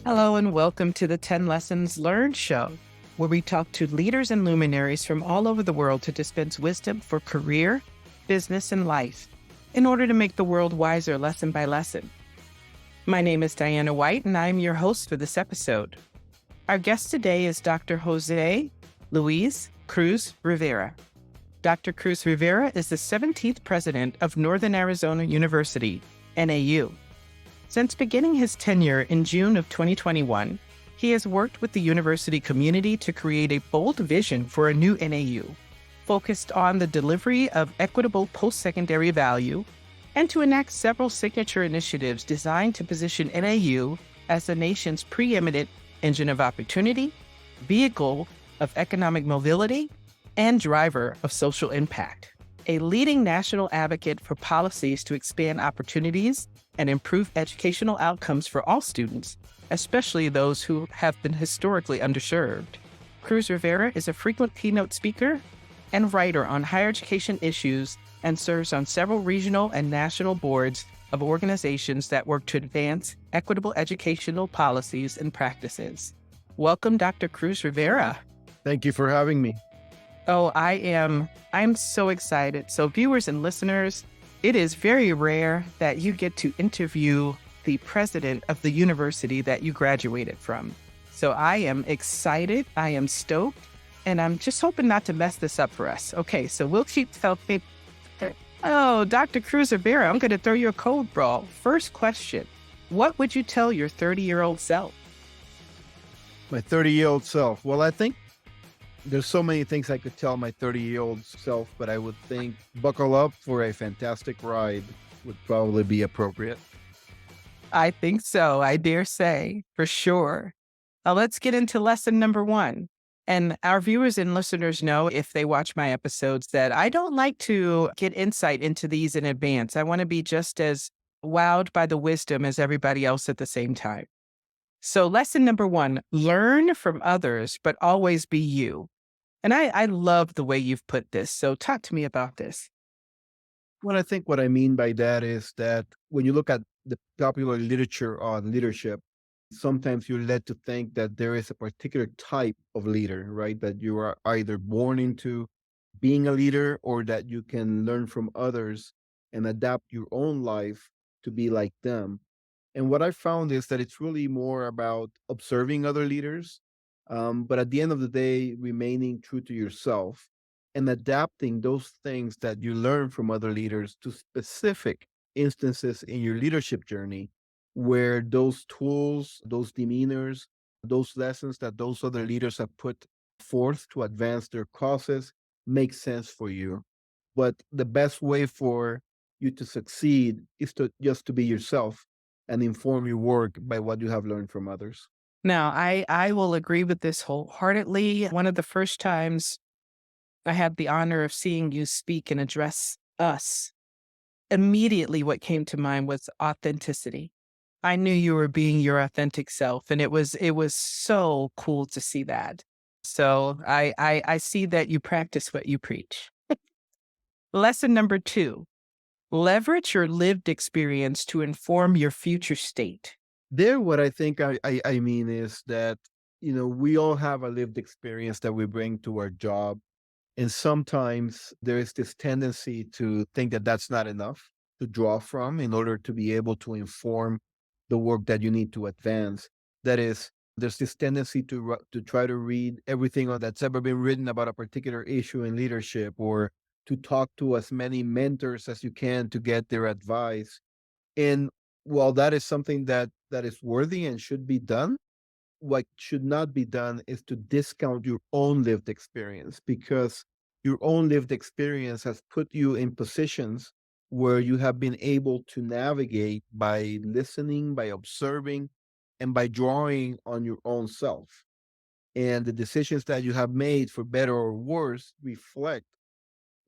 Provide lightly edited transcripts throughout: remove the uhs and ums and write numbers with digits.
Hello and welcome to the 10 Lessons Learned show, where we talk to leaders and luminaries from all over the world to dispense wisdom for career, business, and life in order to make the world wiser lesson by lesson. My name is Diana White, and I'm your host for this episode. Our guest today is Dr. Jose Luis Cruz Rivera. Dr. Cruz Rivera is the 17th president of Northern Arizona University, NAU. Since beginning his tenure in June of 2021, he has worked with the university community to create a bold vision for a new NAU, focused on the delivery of equitable post-secondary value, and to enact several signature initiatives designed to position NAU as the nation's preeminent engine of opportunity, vehicle of economic mobility, and driver of social impact. A leading national advocate for policies to expand opportunities and improve educational outcomes for all students, especially those who have been historically underserved. Cruz Rivera is a frequent keynote speaker and writer on higher education issues and serves on several regional and national boards of organizations that work to advance equitable educational policies and practices. Welcome, Dr. Cruz Rivera. Thank you for having me. Oh, I'm so excited. So viewers and listeners, it is very rare that you get to interview the president of the university that you graduated from. So I am excited, I am stoked, and I'm just hoping not to mess this up for us. Okay, so we'll keep telling. Oh, Dr. Cruz Rivera, I'm going to throw you a cold ball. First question, what would you tell your 30-year-old self? My 30-year-old self. Well, I think there's so many things I could tell my 30-year-old self, but I would think buckle up for a fantastic ride would probably be appropriate. I think so, I dare say, for sure. Now let's get into lesson number 1. And our viewers and listeners know, if they watch my episodes, that I don't like to get insight into these in advance. I want to be just as wowed by the wisdom as everybody else at the same time. So lesson number 1, learn from others, but always be you. And I love the way you've put this. So talk to me about this. Well, I think what I mean by that is that when you look at the popular literature on leadership, sometimes you're led to think that there is a particular type of leader, right? That you are either born into being a leader or that you can learn from others and adapt your own life to be like them. And what I found is that it's really more about observing other leaders, but at the end of the day, remaining true to yourself and adapting those things that you learn from other leaders to specific instances in your leadership journey where those tools, those demeanors, those lessons that those other leaders have put forth to advance their causes make sense for you. But the best way for you to succeed is to just to be yourself and inform your work by what you have learned from others. Now, I will agree with this wholeheartedly. One of the first times I had the honor of seeing you speak and address us, immediately what came to mind was authenticity. I knew you were being your authentic self, and it was so cool to see that. So I see that you practice what you preach. Lesson number 2, leverage your lived experience to inform your future state. There, what I think I mean is that, we all have a lived experience that we bring to our job. And sometimes there is this tendency to think that that's not enough to draw from in order to be able to inform the work that you need to advance. That is, there's this tendency to try to read everything that's ever been written about a particular issue in leadership, or to talk to as many mentors as you can to get their advice. And while that is something that is worthy and should be done, what should not be done is to discount your own lived experience, because your own lived experience has put you in positions where you have been able to navigate by listening, by observing, and by drawing on your own self. And the decisions that you have made, for better or worse, reflect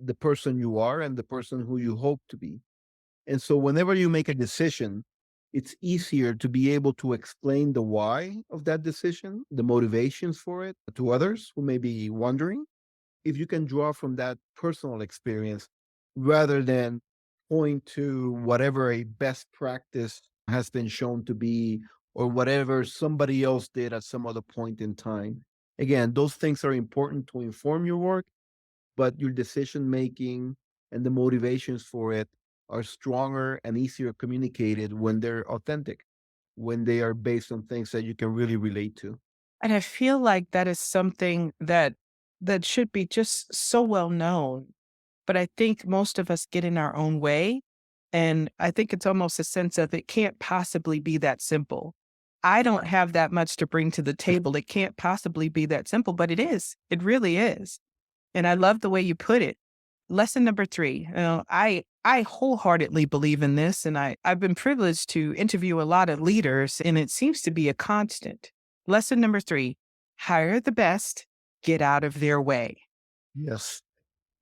the person you are and the person who you hope to be. And so whenever you make a decision, it's easier to be able to explain the why of that decision, the motivations for it to others who may be wondering, if you can draw from that personal experience rather than point to whatever a best practice has been shown to be, or whatever somebody else did at some other point in time. Again, those things are important to inform your work, but your decision making and the motivations for it are stronger and easier communicated when they're authentic, when they are based on things that you can really relate to. And I feel like that is something that should be just so well known. But I think most of us get in our own way. And I think it's almost a sense of it can't possibly be that simple. I don't have that much to bring to the table. It can't possibly be that simple, but it is. It really is. And I love the way you put it. Lesson number 3. I wholeheartedly believe in this, and I've been privileged to interview a lot of leaders, and it seems to be a constant. Lesson number 3: hire the best, get out of their way. Yes.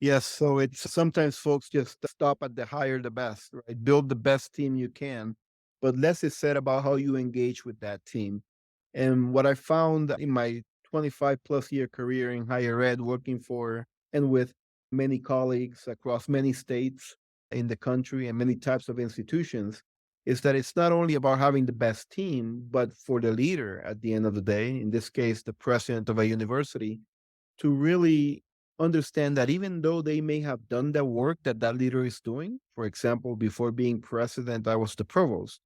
Yes, so it's sometimes folks just stop at the hire the best, right? Build the best team you can, but less is said about how you engage with that team. And what I found in my 25 plus year career in higher ed, working for and with many colleagues across many states in the country and many types of institutions, is that it's not only about having the best team, but for the leader at the end of the day, in this case, the president of a university, to really understand that even though they may have done the work that that leader is doing, for example, before being president, I was the provost,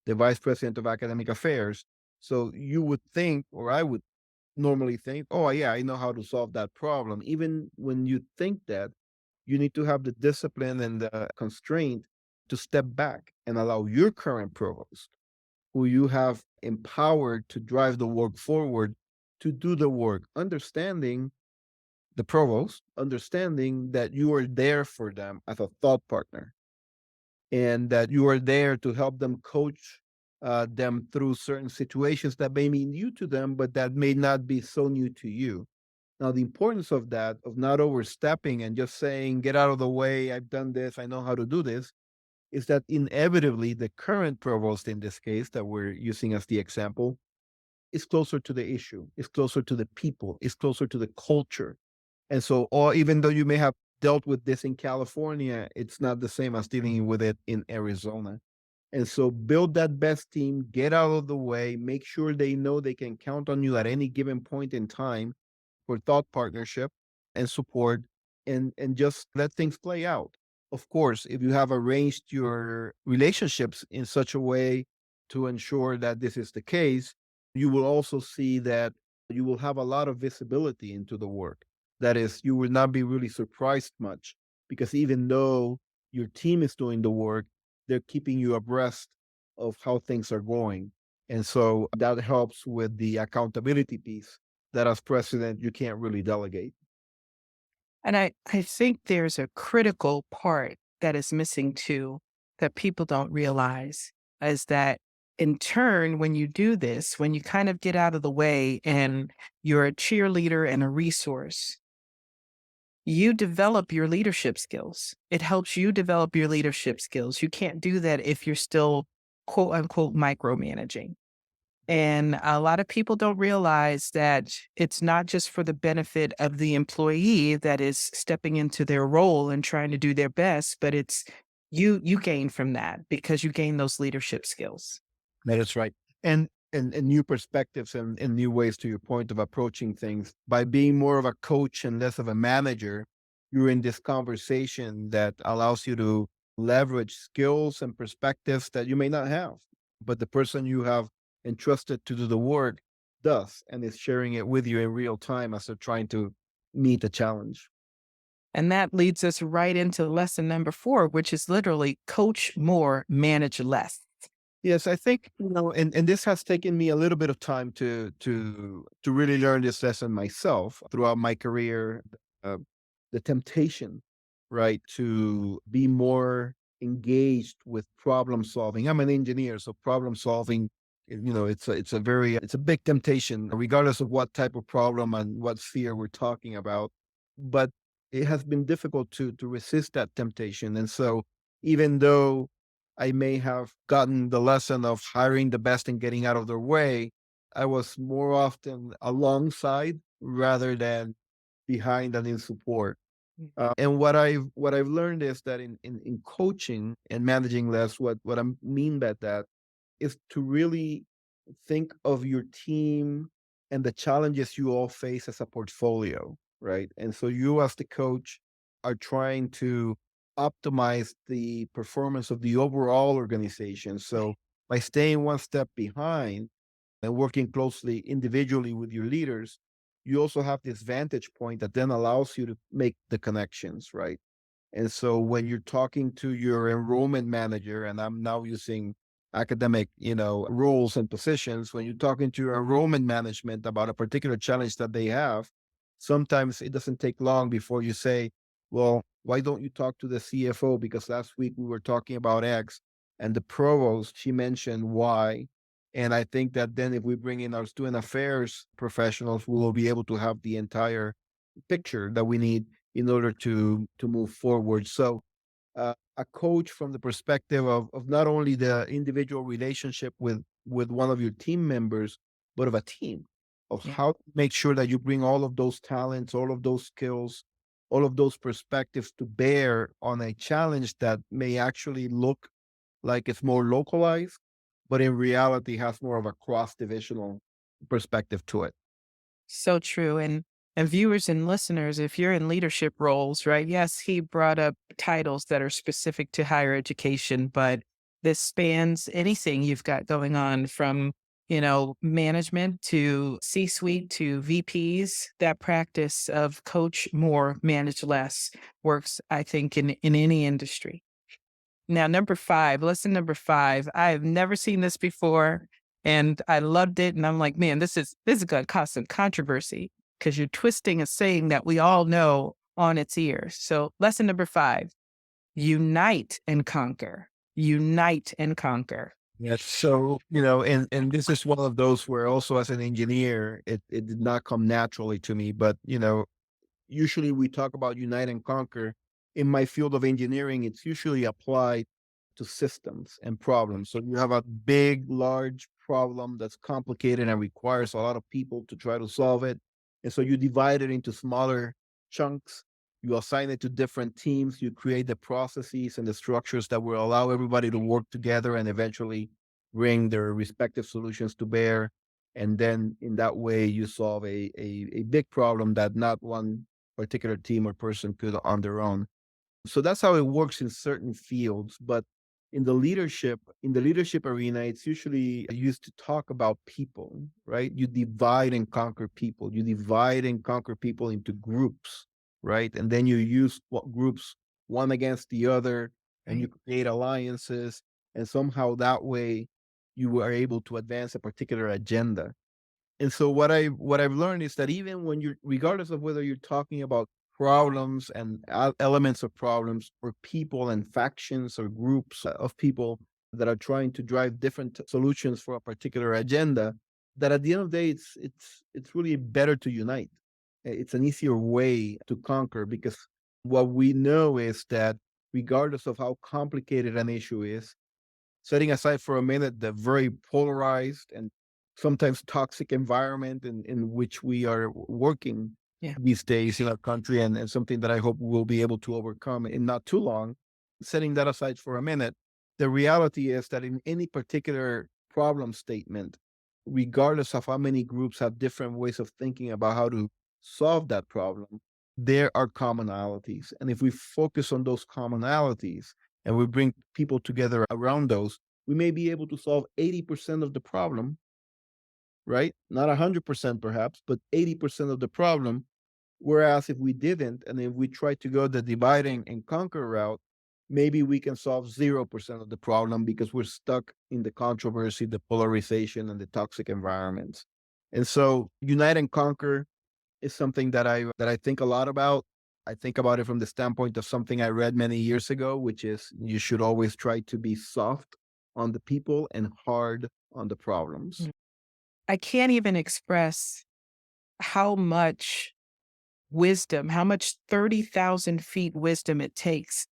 the vice president of academic affairs. So you would think, or I would normally think, oh, yeah, I know how to solve that problem. Even when you think that, you need to have the discipline and the constraint to step back and allow your current provost, who you have empowered to drive the work forward, to do the work, understanding the provost, understanding that you are there for them as a thought partner and that you are there to help them coach them through certain situations that may be new to them, but that may not be so new to you. Now, the importance of that, of not overstepping and just saying, get out of the way, I've done this, I know how to do this, is that inevitably the current provost in this case that we're using as the example is closer to the issue, is closer to the people, is closer to the culture, and so, or even though you may have dealt with this in California, it's not the same as dealing with it in Arizona. And so build that best team, get out of the way, make sure they know they can count on you at any given point in time for thought partnership and support and just let things play out. Of course, if you have arranged your relationships in such a way to ensure that this is the case, you will also see that you will have a lot of visibility into the work. That is, you will not be really surprised much because even though your team is doing the work, they're keeping you abreast of how things are going. And so that helps with the accountability piece that as president, you can't really delegate. And I think there's a critical part that is missing too that people don't realize is that in turn, when you do this, when you kind of get out of the way and you're a cheerleader and a resource, you develop your leadership skills. It helps you develop your leadership skills. You can't do that if you're still quote unquote micromanaging. And a lot of people don't realize that it's not just for the benefit of the employee that is stepping into their role and trying to do their best, but it's you gain from that because you gain those leadership skills. That is right. And new perspectives and new ways to your point of approaching things. By being more of a coach and less of a manager, you're in this conversation that allows you to leverage skills and perspectives that you may not have. But the person you have entrusted to do the work does and is sharing it with you in real time as they're trying to meet a challenge. And that leads us right into lesson number 4, which is literally coach more, manage less. Yes, I think, and this has taken me a little bit of time to really learn this lesson myself throughout my career. Uh, the temptation, right, to be more engaged with problem solving. I'm an engineer, so problem solving, it's a big temptation, regardless of what type of problem and what sphere we're talking about. But it has been difficult to resist that temptation, and so even though I may have gotten the lesson of hiring the best and getting out of their way, I was more often alongside rather than behind and in support. And what I've learned is that in coaching and managing less, what I mean by that is to really think of your team and the challenges you all face as a portfolio, right? And so you, as the coach, are trying to optimize the performance of the overall organization. So by staying one step behind and working closely individually with your leaders, you also have this vantage point that then allows you to make the connections, right? And so when you're talking to your enrollment manager, and I'm now using academic, roles and positions, when you're talking to your enrollment management about a particular challenge that they have, sometimes it doesn't take long before you say, well, why don't you talk to the CFO? Because last week we were talking about X and the provost, she mentioned Y. And I think that then if we bring in our student affairs professionals, we will be able to have the entire picture that we need in order to move forward. So, a coach from the perspective of not only the individual relationship with one of your team members, but of a team, of Yeah. how to make sure that you bring all of those talents, all of those skills, all of those perspectives to bear on a challenge that may actually look like it's more localized, but in reality has more of a cross divisional perspective to it. So true. And viewers and listeners, if you're in leadership roles, right? Yes, he brought up titles that are specific to higher education, but this spans anything you've got going on from, management to C-suite to VPs. That practice of coach more, manage less works, I think, in any industry. Now, number 5, lesson number 5, I have never seen this before, and I loved it, and I'm like, "Man, this is gonna cause some controversy because 'cause you're twisting a saying that we all know on its ear." So, lesson number 5, unite and conquer. Unite and conquer. Yes. So, and this is one of those where also as an engineer, it did not come naturally to me, but usually we talk about unite and conquer. In my field of engineering, it's usually applied to systems and problems. So you have a big, large problem that's complicated and requires a lot of people to try to solve it. And so you divide it into smaller chunks. You assign it to different teams. You create the processes and the structures that will allow everybody to work together and eventually bring their respective solutions to bear. And then in that way, you solve a big problem that not one particular team or person could on their own. So that's how it works in certain fields. But in the leadership arena, it's usually used to talk about people, right? You divide and conquer people. You divide and conquer people into groups, right? And then you use what groups one against the other, and you Right. create alliances, and somehow that way you are able to advance a particular agenda. And so what I've learned is that even when you're regardless of whether you're talking about problems and elements of problems or people and factions or groups of people that are trying to drive different solutions for a particular agenda, that at the end of the day it's really better to unite. It's an easier way to conquer because what we know is that regardless of how complicated an issue is, setting aside for a minute the very polarized and sometimes toxic environment in which we are working Yeah. these days in our country, and something that I hope we'll be able to overcome in not too long. Setting that aside for a minute, the reality is that in any particular problem statement, regardless of how many groups have different ways of thinking about how to solve that problem, there are commonalities. And if we focus on those commonalities, and we bring people together around those, we may be able to solve 80% of the problem, right? Not 100% perhaps, but 80% of the problem. Whereas if we didn't, and if we try to go the dividing and conquer route, maybe we can solve 0% of the problem because we're stuck in the controversy, the polarization, and the toxic environments. And so unite and conquer is something that I think a lot about. I think about it from the standpoint of something I read many years ago, which is you should always try to be soft on the people and hard on the problems. Mm. I can't even express how much wisdom, how much 30,000 feet wisdom it takes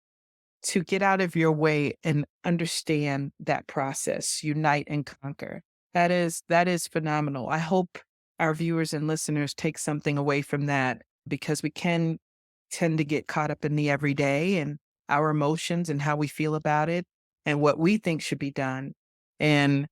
to get out of your way and understand that process, unite and conquer. That is phenomenal. I hope our viewers and listeners take something away from that because we can tend to get caught up in the everyday and our emotions and how we feel about it and what we think should be done. And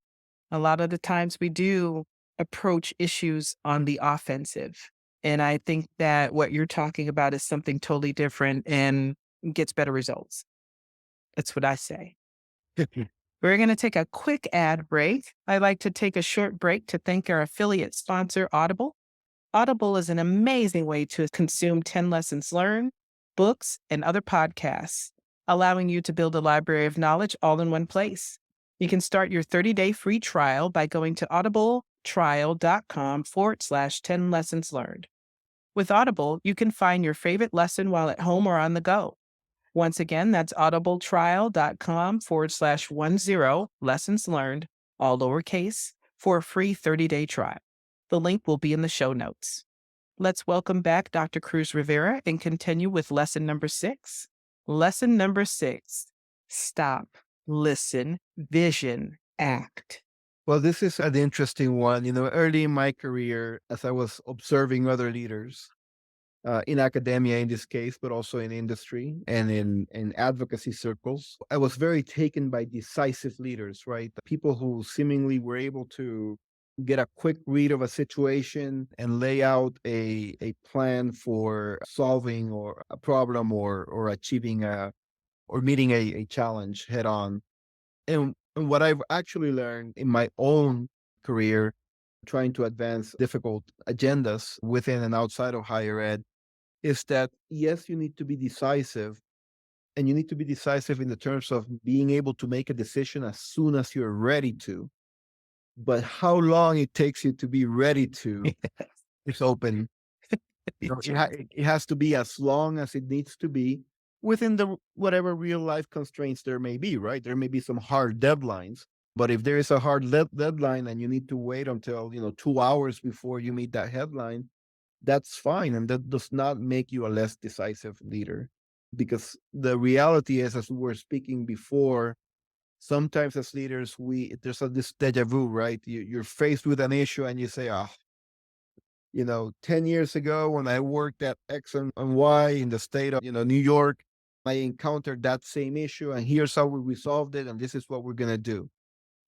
A lot of the times we do approach issues on the offensive. And I think that what you're talking about is something totally different and gets better results. That's what I say. We're going to take a quick ad break. I'd like to take a short break to thank our affiliate sponsor, Audible. Audible is an amazing way to consume 10 lessons learned, books, and other podcasts, allowing you to build a library of knowledge all in one place. You can start your 30-day free trial by going to audibletrial.com/10 lessons learned. With Audible, you can find your favorite lesson while at home or on the go. Once again, that's audibletrial.com/10 lessons learned, all lowercase, for a free 30-day trial. The link will be in the show notes. Let's welcome back Dr. Cruz Rivera and continue with lesson number 6. Lesson number 6, stop, listen, vision, act. Well, this is an interesting one. Early in my career, as I was observing other leaders, in academia in this case, but also in industry and in advocacy circles, I was very taken by decisive leaders, right? The people who seemingly were able to get a quick read of a situation and lay out a plan for solving or a problem or achieving or meeting a challenge head on. And what I've actually learned in my own career, trying to advance difficult agendas within and outside of higher ed, is that yes, you need to be decisive, and you need to be decisive in the terms of being able to make a decision as soon as you're ready to. But how long it takes you to be ready to is open. It has to be as long as it needs to be within the whatever real life constraints there may be, right? There may be some hard deadlines, but if there is a hard deadline and you need to wait until 2 hours before you meet that headline, that's fine. And that does not make you a less decisive leader. Because the reality is, as we were speaking before, sometimes as leaders, there's this deja vu, right? You're faced with an issue and you say, 10 years ago when I worked at X and Y in the state of, New York, I encountered that same issue and here's how we resolved it. And this is what we're going to do.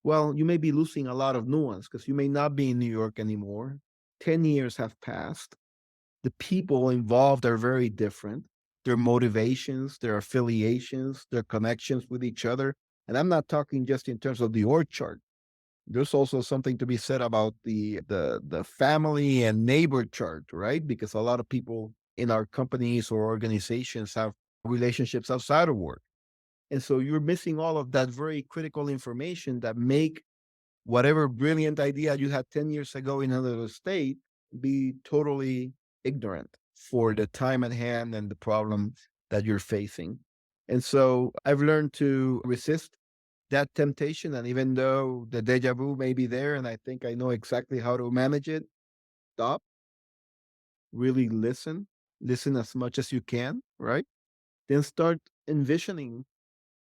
Well, you may be losing a lot of nuance because you may not be in New York anymore. 10 years have passed. The people involved are very different. Their motivations, their affiliations, their connections with each other. And I'm not talking just in terms of the org chart. There's also something to be said about the family and neighbor chart, right? Because a lot of people in our companies or organizations have relationships outside of work. And so you're missing all of that very critical information that make whatever brilliant idea you had 10 years ago in another state be totally ignorant for the time at hand and the problem that you're facing. And so I've learned to resist that temptation. And even though the deja vu may be there, and I think I know exactly how to manage it, stop, really listen as much as you can, right? Then start envisioning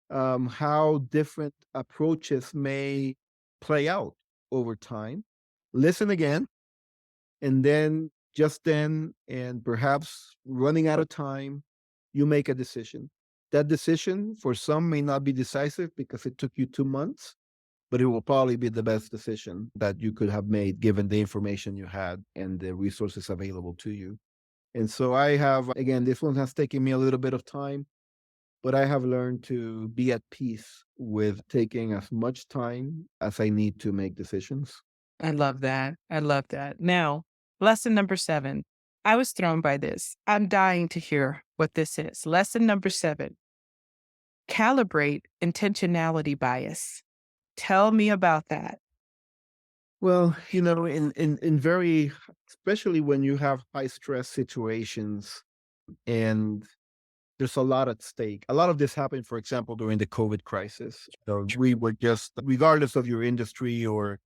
how different approaches may play out over time. Listen again, and then just then, and perhaps running out of time, you make a decision. That decision for some may not be decisive because it took you 2 months, but it will probably be the best decision that you could have made given the information you had and the resources available to you. And so I have, again, this one has taken me a little bit of time, but I have learned to be at peace with taking as much time as I need to make decisions. I love that. I love that. Now, lesson number 7. I was thrown by this. I'm dying to hear what this is. Lesson number 7, calibrate intentionality bias. Tell me about that. Well, in very, especially when you have high stress situations and there's a lot at stake. A lot of this happened, for example, during the COVID crisis. So we were just, regardless of your industry or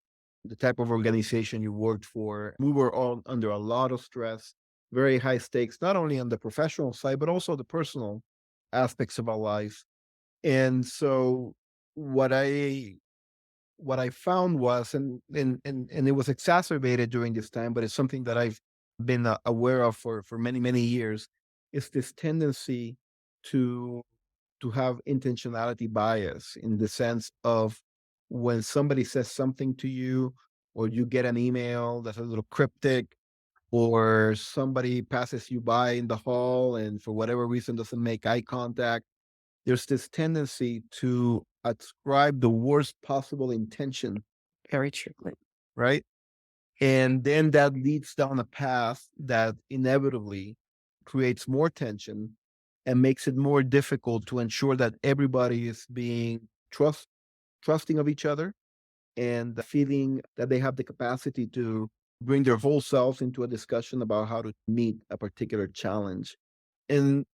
the type of organization you worked for, we were all under a lot of stress, very high stakes, not only on the professional side, but also the personal aspects of our life. And so what I what I found was, and it was exacerbated during this time, but it's something that I've been aware of for many many years, is this tendency to to have intentionality bias in the sense of when somebody says something to you, or you get an email that's a little cryptic, or somebody passes you by in the hall and for whatever reason doesn't make eye contact, there's this tendency to ascribe the worst possible intention, Very true. right? And then that leads down a path that inevitably creates more tension and makes it more difficult to ensure that everybody is being trusting of each other and feeling that they have the capacity to bring their whole selves into a discussion about how to meet a particular challenge. And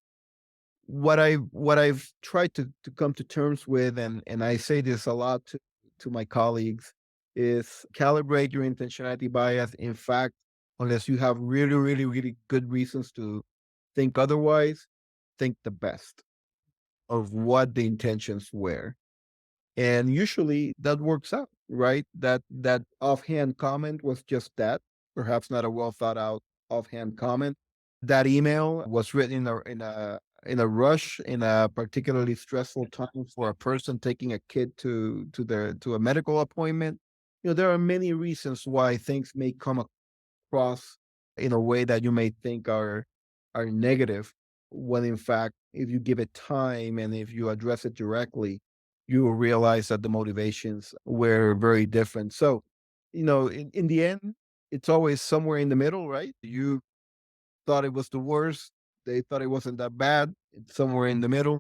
what I've tried to come to terms with, and I say this a lot to my colleagues, is calibrate your intentionality bias. In fact, unless you have really, really, really good reasons to think otherwise, think the best of what the intentions were. And usually that works out, right? That offhand comment was just that, perhaps not a well thought out offhand comment. That email was written in a rush, in a particularly stressful time for a person taking a kid to a medical appointment. There are many reasons why things may come across in a way that you may think are negative, when in fact, if you give it time and if you address it directly, you will realize that the motivations were very different. So, in the end, it's always somewhere in the middle, right? You thought it was the worst. They thought it wasn't that bad. It's somewhere in the middle.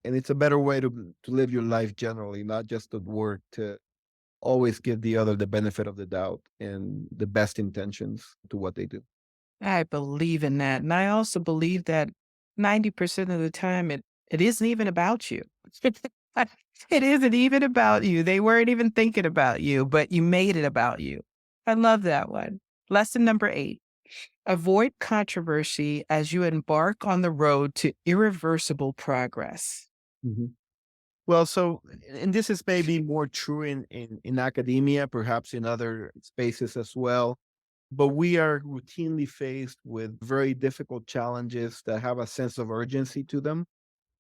And it's a better way to live your life generally, not just at work, to always give the other the benefit of the doubt and the best intentions to what they do. I believe in that. And I also believe that 90% of the time it isn't even about you. It isn't even about you. They weren't even thinking about you, but you made it about you. I love that one. Lesson number 8. Avoid controversy as you embark on the road to irreversible progress. Mhm. Well, so, and this is maybe more true in academia, perhaps in other spaces as well. But we are routinely faced with very difficult challenges that have a sense of urgency to them.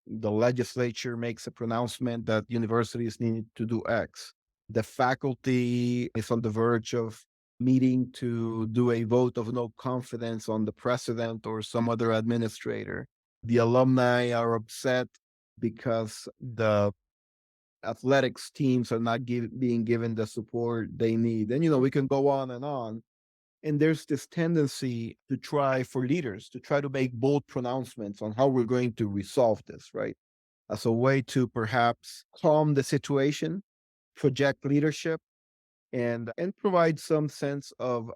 The legislature makes a pronouncement that universities need to do X. The faculty is on the verge of meeting to do a vote of no confidence on the president or some other administrator. The alumni are upset because the athletics teams are not being given the support they need. And, we can go on and on. And there's this tendency to try for leaders to try to make bold pronouncements on how we're going to resolve this, right? As a way to perhaps calm the situation, project leadership, and provide some sense of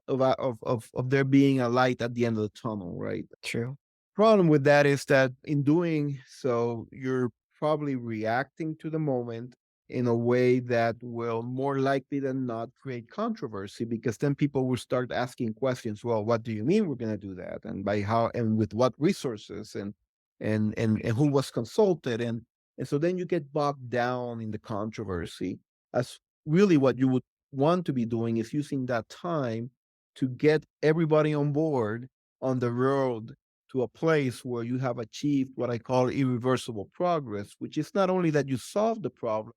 there being a light at the end of the tunnel, right? True. Problem with that is that in doing so, you're probably reacting to the moment in a way that will more likely than not create controversy, because then people will start asking questions. Well, what do you mean we're going to do that? And by how and with what resources, and who was consulted? And so then you get bogged down in the controversy. As really what you would want to be doing is using that time to get everybody on board on the road to a place where you have achieved what I call irreversible progress, which is not only that you solved the problem,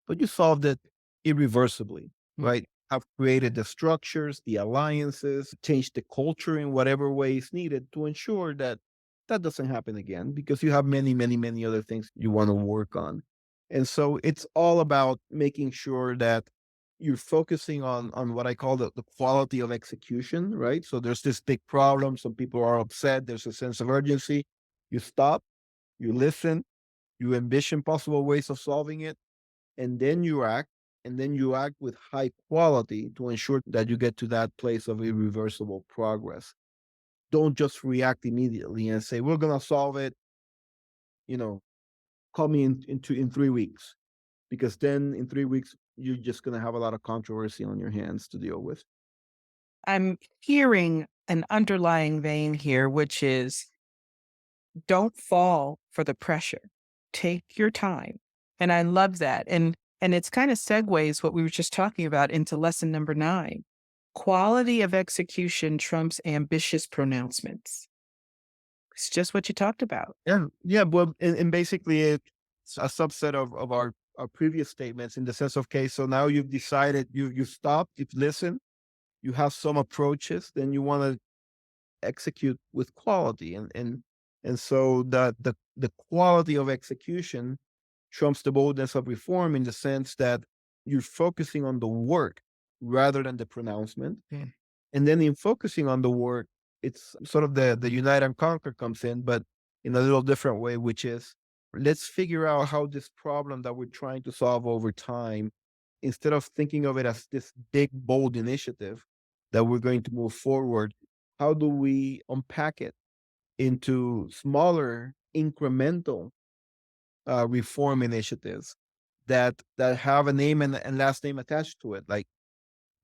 but you solved it irreversibly, Mm. right? Have created the structures, the alliances, changed the culture in whatever way is needed to ensure that that doesn't happen again, because you have many, many, many other things you want to work on. And so it's all about making sure that you're focusing on what I call the quality of execution, right? So there's this big problem. Some people are upset. There's a sense of urgency. You stop, you listen, you envision possible ways of solving it, and then you act, and then you act with high quality to ensure that you get to that place of irreversible progress. Don't just react immediately and say, we're going to solve it, you know, call me in 3 weeks, because then in 3 weeks, you're just going to have a lot of controversy on your hands to deal with. I'm hearing an underlying vein here, which is don't fall for the pressure. Take your time. And I love that. And it's kind of segues what we were just talking about into lesson number 9. Quality of execution trumps ambitious pronouncements. It's just what you talked about. Yeah, yeah, well, and basically it's a subset of our our previous statements in the sense of, okay, so now you've decided, you stopped, you've listened, you have some approaches, then you want to execute with quality. And so the quality of execution trumps the boldness of reform in the sense that you're focusing on the work rather than the pronouncement. Mm. And then in focusing on the work, it's sort of the unite and conquer comes in, but in a little different way, which is let's figure out how this problem that we're trying to solve over time, instead of thinking of it as this big, bold initiative that we're going to move forward, how do we unpack it into smaller, incremental reform initiatives that have a name and last name attached to it? Like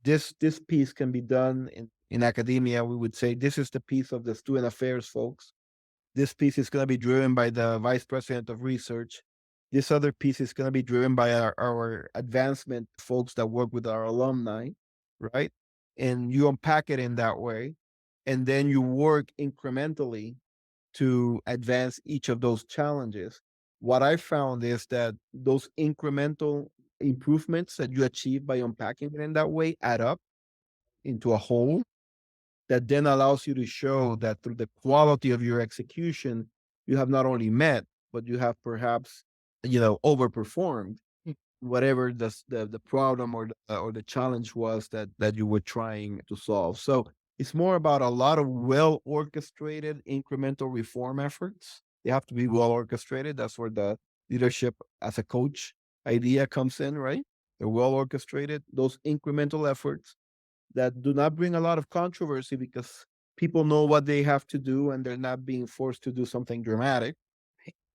this piece can be done in academia. We would say this is the piece of the student affairs folks. This piece is going to be driven by the vice president of research. This other piece is going to be driven by our advancement folks that work with our alumni, right? And you unpack it in that way. And then you work incrementally to advance each of those challenges. What I found is that those incremental improvements that you achieve by unpacking it in that way add up into a whole that then allows you to show that through the quality of your execution, you have not only met, but you have perhaps, overperformed whatever the problem or the challenge was that you were trying to solve. So it's more about a lot of well orchestrated incremental reform efforts. They have to be well orchestrated. That's where the leadership as a coach idea comes in, right? They're well orchestrated. Those incremental efforts that do not bring a lot of controversy because people know what they have to do and they're not being forced to do something dramatic.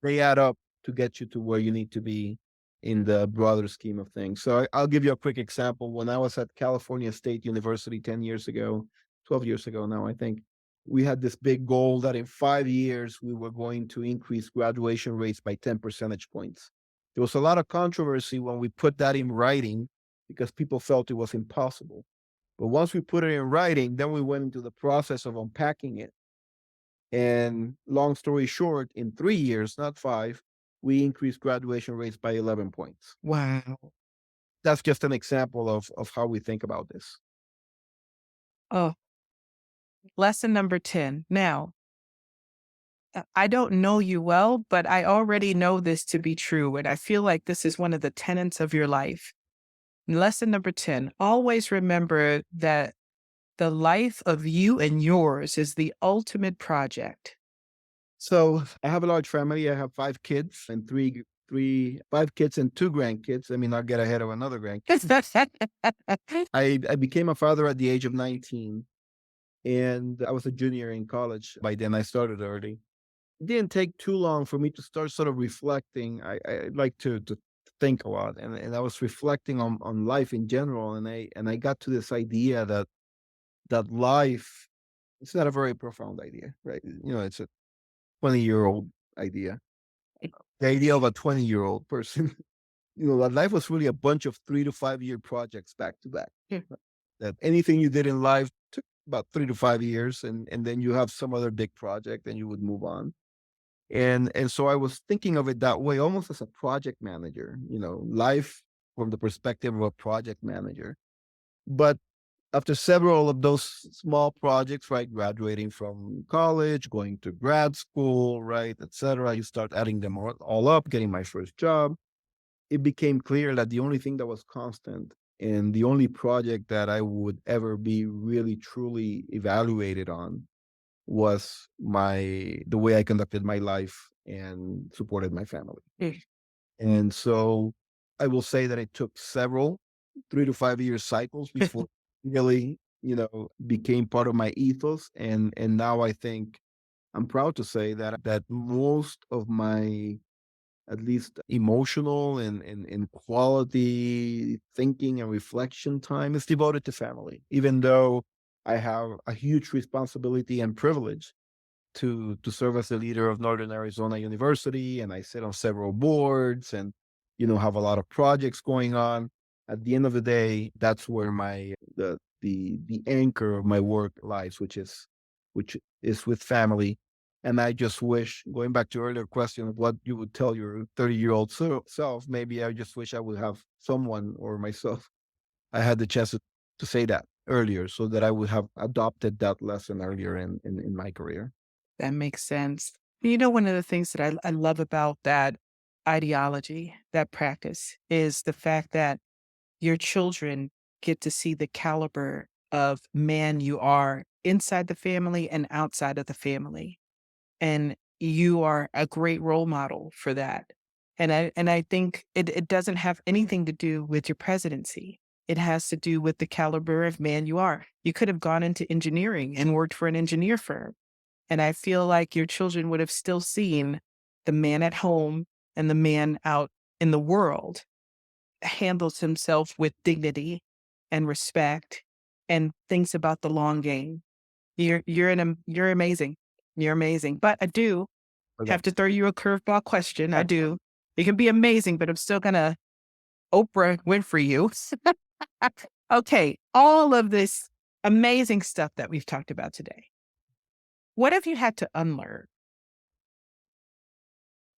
They add up to get you to where you need to be in the broader scheme of things. So I'll give you a quick example. When I was at California State University 10 years ago, 12 years ago now, I think, we had this big goal that in 5 years we were going to increase graduation rates by 10 percentage points. There was a lot of controversy when we put that in writing because people felt it was impossible. But once we put it in writing, then we went into the process of unpacking it. And long story short, in 3 years, not five, we increased graduation rates by 11 points. Wow. That's just an example of how we think about this. Oh, lesson number 10. Now, I don't know you well, but I already know this to be true. And I feel like this is one of the tenets of your life. Lesson number 10, always remember that the life of you and yours is the ultimate project. So I have a large family. I have 5 kids and 5 kids and 2 grandkids. Let me not get ahead of another grandkid. I became a father at the age of 19 and I was a junior in college. By then I started early. It didn't take too long for me to start sort of reflecting. I like to think a lot, and I was reflecting on life in general, and I got to this idea that life, it's not a very profound idea, right? It's a 20-year-old idea. The idea of a 20-year-old person, that life was really a bunch of 3 to 5 year projects back to back. Yeah. That anything you did in life took about 3 to 5 years, and then you have some other big project, and you would move on. And so I was thinking of it that way, almost as a project manager, life from the perspective of a project manager. But after several of those small projects, right, graduating from college, going to grad school, right, etc., you start adding them all up, getting my first job. It became clear that the only thing that was constant and the only project that I would ever be really truly evaluated on was the way I conducted my life and supported my family. Mm. And so I will say that it took several 3 to 5 year cycles before it really, became part of my ethos. And now I think I'm proud to say that most of my at least emotional and quality thinking and reflection time is devoted to family, even though I have a huge responsibility and privilege to serve as the leader of Northern Arizona University, and I sit on several boards and have a lot of projects going on. At the end of the day, that's where the anchor of my work lies, which is with family. And I just wish, going back to your earlier question of what you would tell your 30-year-old self, maybe I just wish I would have someone or myself, I had the chance to say that earlier so that I would have adopted that lesson earlier in my career. That makes sense. You know, one of the things that I love about that ideology, that practice, is the fact that your children get to see the caliber of man you are inside the family and outside of the family. And you are a great role model for that. And I think it doesn't have anything to do with your presidency. It has to do with the caliber of man you are. You could have gone into engineering and worked for an engineer firm. And I feel like your children would have still seen the man at home and the man out in the world handles himself with dignity and respect and thinks about the long game. You're amazing. You're amazing. But I do Okay. have to throw you a curveball question. I do. It can be amazing, but I'm still gonna Oprah Winfrey you. Okay, all of this amazing stuff that we've talked about today. What have you had to unlearn?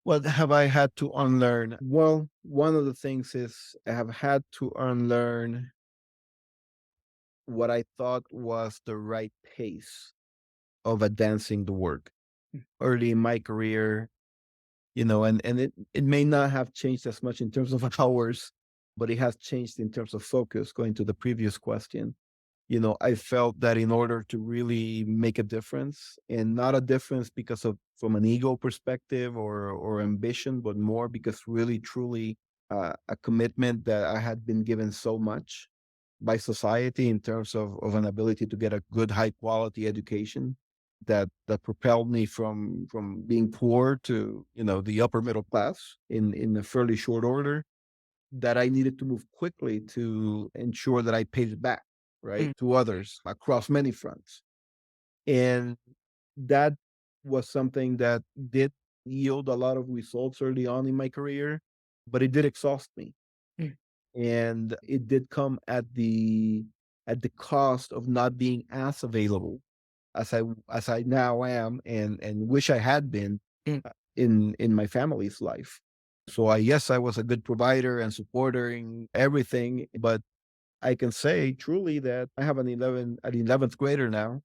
What have I had to unlearn? Well, one of the things is I have had to unlearn what I thought was the right pace of advancing the work. Early in my career, and it may not have changed as much in terms of hours, but it has changed in terms of focus, going to the previous question. I felt that in order to really make a difference, and not a difference because of from an ego perspective or ambition, but more because really truly a commitment that I had been given so much by society in terms of an ability to get a good high quality education that propelled me from being poor to the upper middle class in a fairly short order, that I needed to move quickly to ensure that I paid it back, right, Mm, to others across many fronts. And that was something that did yield a lot of results early on in my career, but it did exhaust me. mm, And it did come at the cost of not being as available as I now am and wish I had been mm, in my family's life. So yes, I was a good provider and supporting everything, but I can say truly that I have an 11th grader now,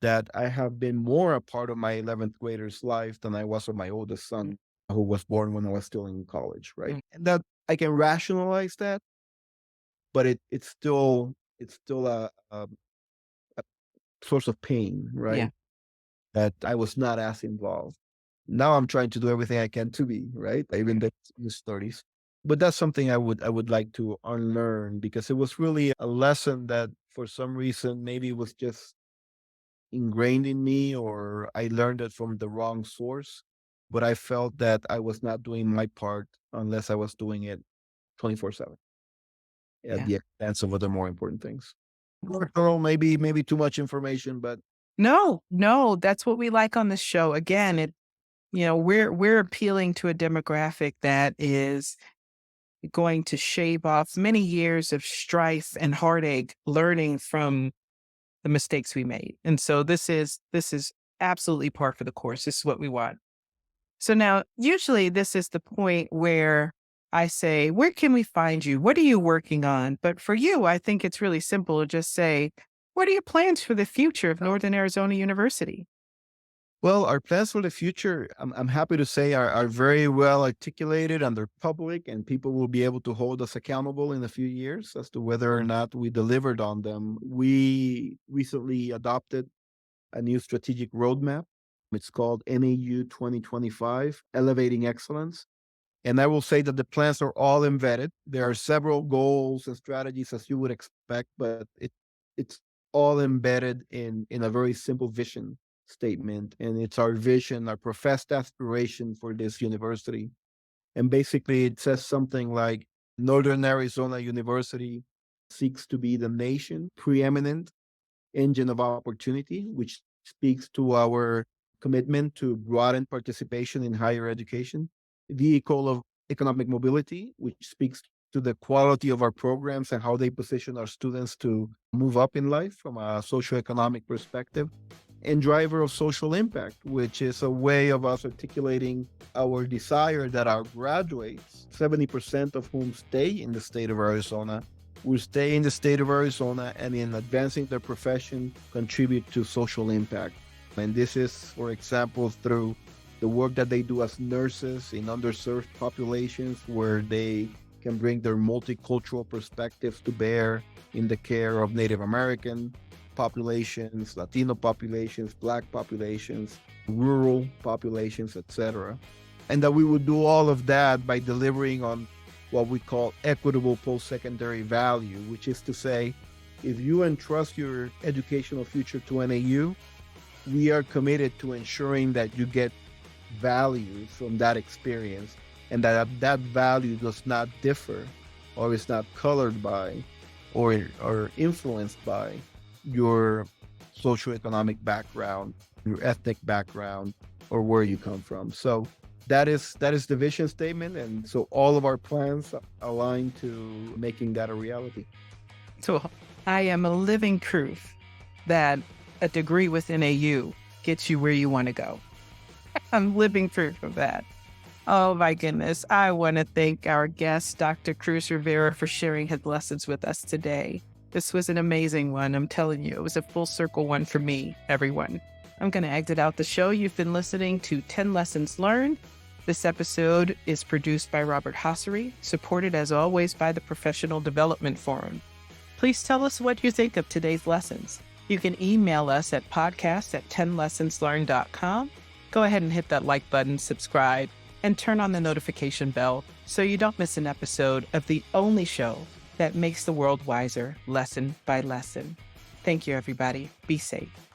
that I have been more a part of my 11th grader's life than I was of my oldest mm, son, who was born when I was still in college, right? mm. And that I can rationalize that, but it's still a source of pain, Yeah, right? That I was not as involved. Now I'm trying to do everything I can to be, right? Even the in his 30s. But that's something I would like to unlearn, because it was really a lesson that for some reason maybe was just ingrained in me, or I learned it from the wrong source. But I felt that I was not doing my part unless I was doing it 24/7 at yeah. the expense of other more important things. Or maybe too much information, but No, no, that's what we like on this show. Again, we're appealing to a demographic that is going to shave off many years of strife and heartache learning from the mistakes we made. And so this is absolutely par for the course. This is what we want. So now usually this is the point where I say, where can we find you? What are you working on? But for you, I think it's really simple to just say, what are your plans for the future of Northern Arizona University? well, our plans for the future, I'm happy to say, are very well articulated and they're public, and people will be able to hold us accountable in a few years as to whether or not we delivered on them. We recently adopted a new strategic roadmap. It's called NAU 2025, Elevating Excellence. And I will say that the plans are all embedded. There are several goals and strategies as you would expect, but it's all embedded in a very simple vision statement. And it's our vision, our professed aspiration for this university. And basically it says something like Northern Arizona University seeks to be the nation preeminent engine of opportunity, which speaks to our commitment to broaden participation in higher education, vehicle of economic mobility, which speaks to the quality of our programs and how they position our students to move up in life from a socioeconomic perspective, and driver of social impact, which is a way of us articulating our desire that our graduates, 70% of whom stay in the state of Arizona, will stay in the state of Arizona and in advancing their profession, contribute to social impact. And this is, for example, through the work that they do as nurses in underserved populations where they can bring their multicultural perspectives to bear in the care of Native American populations, Latino populations, Black populations, rural populations, etc. And that we would do all of that by delivering on what we call equitable post-secondary value, which is to say, if you entrust your educational future to NAU, we are committed to ensuring that you get value from that experience and that that value does not differ or is not colored by or influenced by your socioeconomic background, your ethnic background, or where you come from. So that is the vision statement. And so all of our plans align to making that a reality. So I am a living proof that a degree with NAU gets you where you want to go. I'm living proof of that. Oh my goodness. I want to thank our guest, Dr. Cruz Rivera, for sharing his lessons with us today. This was an amazing one. I'm telling you, it was a full circle one for me, everyone. I'm going to exit out the show. You've been listening to 10 Lessons Learned. This episode is produced by Robert Hossery, supported as always by the Professional Development Forum. Please tell us what you think of today's lessons. You can email us at podcast@10lessonslearned.com. Go ahead and hit that like button, subscribe, and turn on the notification bell so you don't miss an episode of the only show that makes the world wiser lesson by lesson. Thank you, everybody. Be safe.